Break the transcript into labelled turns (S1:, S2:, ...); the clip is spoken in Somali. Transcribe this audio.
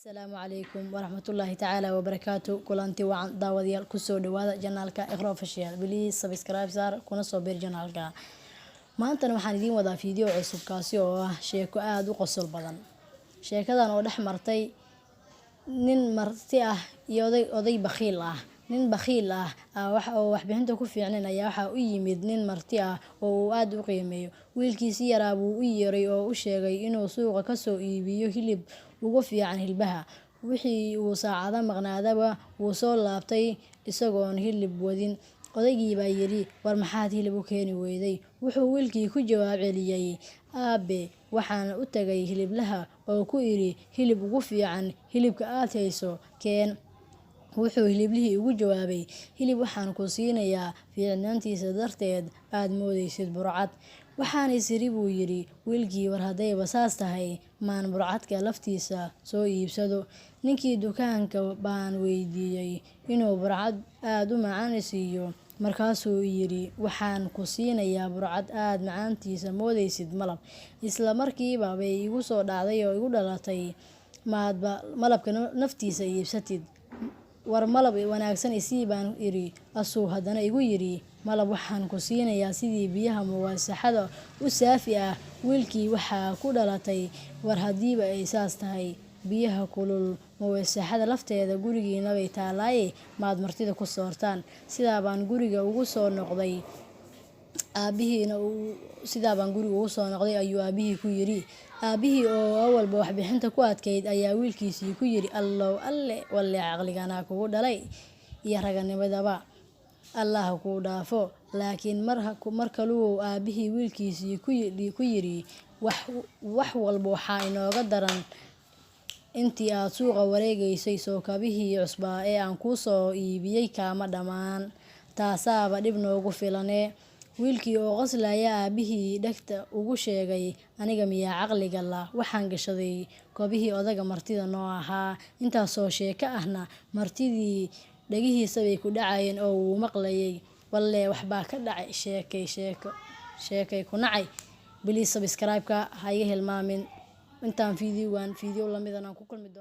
S1: السلام عليكم ورحمة الله تعالى وبركاته. كلانتي وعن داوديال كسو دوادا جنالك اقرأ فشيال بليز سبسكرايب صار كنا صوبير جنالك ما أنت waxaan idin wadaa fiidiyoo cusub kaasi oo ah sheeko aad u qosol badan. Sheekadan oo dhex martay nin marti ah iyo oday bakhiil ah. Nin bakhiil ah waxa uu wax bixinta ku fiicnaan ayaa waxa uu yimid nin marti ah oo uu aad u qiimeeyo. Wiilkiisii yaraa buu u yeeray oo u sheegay inuu suuqa ka soo iibiyo hilib ugu fiican hilbaha. Wixii uu saacada maqnaadaba wuu soo laabtay isagoon hilib wadin. Odaygii baa yiri war maxaad hilib u keeni weyday? Wuxuu wiilkii ku jawaab celiyay aabe waxaan u tagay hiliblaha oo ku iri hilib ugu fiican hilibka aad hayso keen. Wuxuu hiliblihii ugu jawaabay hilib waxaan ku siinayaa fiicnaantiisa darteed aad moodaysid burcad. Waxaan isiri buu yiri wiilkii war haday basaas tahay maan burcadka laftiisa soo iibsado. Ninkii dukaanka baan weydiiyay inuu burcad aad u macaan siiyo. Markaasuu yiri waxaan ku siinayaa burcad aad macaantiisa moodaysid malab. Isla markiiba bay igu soo dhacday oo igu dhalatay malabka naftiisa iibsatid. War malab wanaagsan isii baan iri asuu haddana igu yiri malab waxaan ku siinayaa sidii biyaha muwasaxada u saafi ah. Wiilkii waxaa ku dhalatay war hadiiba ay saas tahay biyaha kulul muwasaxada lafteeda gurigiina bay taalaaye maad martida ku soortaan. Sidaa baan guriga ugu soo noqday ayuu aabihii ku yiri. Aabihii oo awalba wax bixinta ku adkeyd ayaa wiilkiisii ku yiri allow alle walle aqligana kugu dhalay iyo raganimadaba Allah ku dhaafo. Laakiin marka uu aabihii wiilkiisii ku yiri wax walba waxa inooga daran intii aad suuqa wareegaysay soo kabihii cusbaa ee aan ku soo iibiyay kaama dhamaan taasaaba dib noogu filanee. Wiilkii oo qoslaya aabihii dhagta ugu sheegay aniga miyaa caqliga la waxaan gashaday koobihii odaga martida noo ahaa. Intaas oo sheeko ahna martidii dhagihiisa bay ku dhacayeen oo uu maqlayay walle waxba ka dhacay sheekay ku nacay. Please subscribe ka ha iga hilmaamin intaan fiidiyoo la mid ah ku kulmi doono.